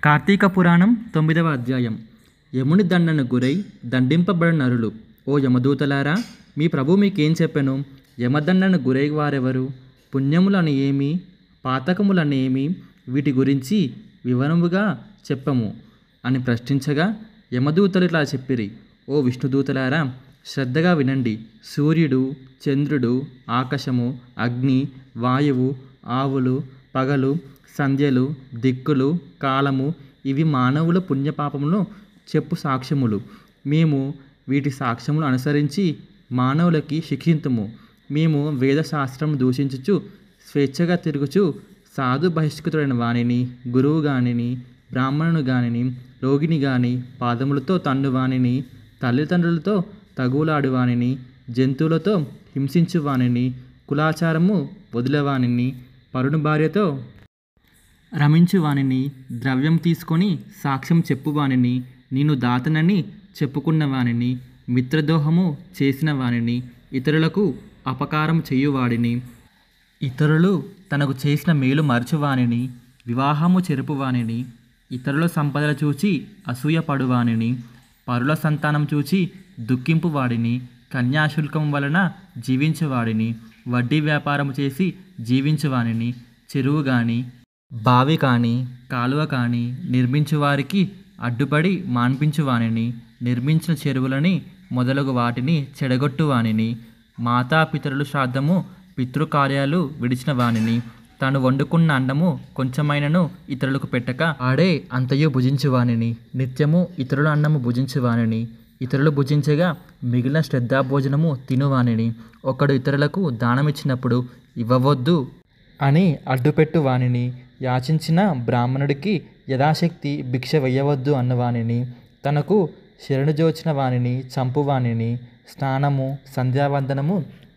కార్తీక పురాణం 9వ అధ్యాయం. యముని దండనకు గురై దండింపబడిన నరులు. ఓ యమదూతలారా, మీ ప్రభు మీకేం చెప్పెను? యమదండనకు గురై వారెవరు? పుణ్యములని ఏమి, పాతకములని ఏమి, వీటి గురించి వివరముగా చెప్పము అని ప్రశ్నించగా యమదూతలు ఇలా చెప్పిరి: ఓ విష్ణుదూతలారా, శ్రద్ధగా వినండి. సూర్యుడు, చంద్రుడు, ఆకాశము, అగ్ని, వాయువు, ఆవులు, పగలు, సంధ్యలు, దిక్కులు, కాలము, ఇవి మానవుల పుణ్యపాపములను చెప్పు సాక్ష్యములు. మేము వీటి సాక్ష్యములు అనుసరించి మానవులకి శిక్షింతుము. మేము వేదశాస్త్రం దూషించుచు స్వేచ్ఛగా తిరుగుచు సాధు బహిష్కృతుడైన వానిని, గురువు గానిని, బ్రాహ్మణుని గానిని, రోగిని గాని పాదములతో తన్నువానిని, తల్లిదండ్రులతో తగులాడువానిని, జంతువులతో హింసించువానిని, కులాచారము వదిలేవానిని, పరుని భార్యతో రమించువానిని, ద్రవ్యం తీసుకొని సాక్ష్యం చెప్పువానిని, నేను దాతనని చెప్పుకున్నవానిని, మిత్రద్రోహము చేసిన వానిని, ఇతరులకు అపకారం చేయువాడిని, ఇతరులు తనకు చేసిన మేలు మరచువానిని, వివాహము చెరుపువానిని, ఇతరుల సంపదలు చూచి అసూయపడువానిని, పరుల సంతానం చూచి దుఃఖింపువాడిని, కన్యాశుల్కం వలన జీవించువాడిని, వడ్డీ వ్యాపారము చేసి జీవించువానిని, చెరువు గాని, బావి కానీ, కాలువ కానీ నిర్మించువారికి అడ్డుపడి మాన్పించువానిని, నిర్మించిన చెరువులని మొదలగు వాటిని చెడగొట్టువానిని, మాతాపితరులు శ్రాద్ధము, పితృకార్యాలు విడిచిన వానిని, తాను వండుకున్న అన్నము కొంచెమైనను ఇతరులకు పెట్టక ఆడే అంతయు భుజించువానిని, నిత్యము ఇతరుల అన్నము భుజించువానిని, ఇతరులు భుజించగా మిగిలిన శ్రద్ధాభోజనము తినువానిని, ఒకడు ఇతరులకు దానమిచ్చినప్పుడు ఇవ్వవద్దు అని అడ్డుపెట్టు వానిని, యాచించిన బ్రాహ్మణుడికి యథాశక్తి భిక్ష వెయ్యవద్దు అన్నవానిని, తనకు శరణుజోచిన వానిని చంపువానిని, స్నానము సంధ్యావందనము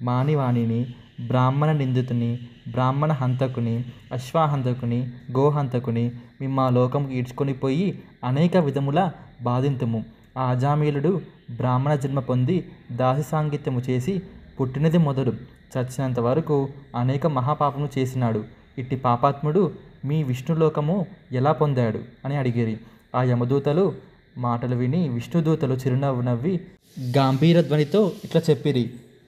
మానివానిని, బ్రాహ్మణ నిందితుని, బ్రాహ్మణ హంతకుని, అశ్వహంతకుని, గోహంతకుని మిమ్మా లోకం ఈడ్చుకొని పోయి అనేక విధముల బాధింతుము. ఆ అజామీలుడు బ్రాహ్మణ జన్మ పొంది దాసి సాంగిత్యము చేసి పుట్టినది మొదలు చచ్చినంత వరకు అనేక మహాపాపము చేసినాడు. ఇట్టి పాపాత్ముడు మీ విష్ణులోకము ఎలా పొందాడు అని అడిగిరి. ఆ యమదూతలు మాటలు విని విష్ణుదూతలు చిరునవ్వు నవ్వి గంభీర ధ్వనితో ఇట్లా చెప్పిరి: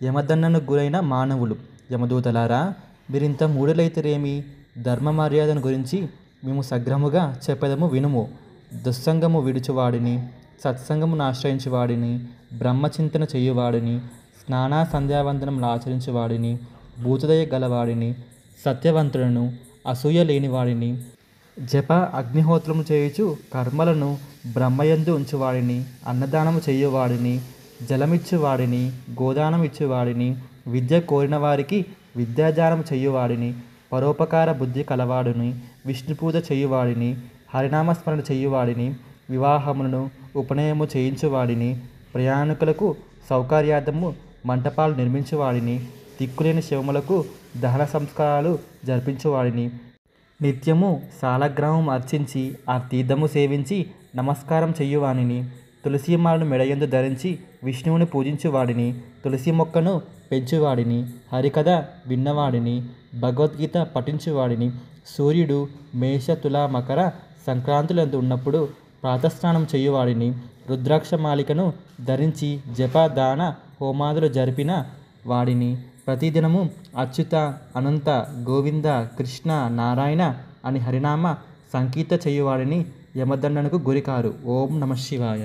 యమదండనకు గురైన మానవులు, యమదూతలారా, మీరింత మూఢులైతేరేమి? ధర్మ మర్యాదను గురించి మేము సగ్రముగా చెప్పదము వినుము. దుస్సంగము విడుచువాడిని, సత్సంగమును ఆశ్రయించువాడిని, బ్రహ్మచింతన చేయువాడిని, స్నాన సంధ్యావందనములు ఆచరించువాడిని, భూతదయ గలవాడిని, సత్యవంతులను, అసూయ లేనివాడిని, జప అగ్నిహోత్రము చేయుచు కర్మలను బ్రహ్మయందు ఉంచువాడిని, అన్నదానము చేయువాడిని, జలమిచ్చువాడిని, గోదానం ఇచ్చువాడిని, విద్య కోరిన వారికి విద్యాదానం చేయువాడిని, పరోపకార బుద్ధి కలవాడిని, విష్ణుపూజ చేయువాడిని, హరినామస్మరణ చేయువాడిని, వివాహములను ఉపనయము చేయించువాడిని, ప్రయాణికులకు సౌకర్యార్థము మంటపాలు నిర్మించువాడిని, దిక్కులేని శవములకు దహన సంస్కారాలు జరిపించువాడిని, నిత్యము సాలగ్రామం అర్చించి ఆ తీర్థము సేవించి నమస్కారం చెయ్యువానిని, తులసీమాలను మెడయందు ధరించి విష్ణువుని పూజించువాడిని, తులసి మొక్కను పెంచువాడిని, హరికథ విన్నవాడిని, భగవద్గీత పఠించువాడిని, సూర్యుడు మేష తుల మకర సంక్రాంతులందు ఉన్నప్పుడు ప్రాతస్నానం చేయువాడిని, రుద్రాక్ష మాలికను ధరించి జప దాన హోమాదులు జరిపిన వాడిని, ప్రతిదినము అచ్యుత, అనంత, గోవింద, కృష్ణ, నారాయణ అని హరినామ సంకీర్త చేయువాడిని యమదండనకు గురికారు. ఓం నమ శివాయ.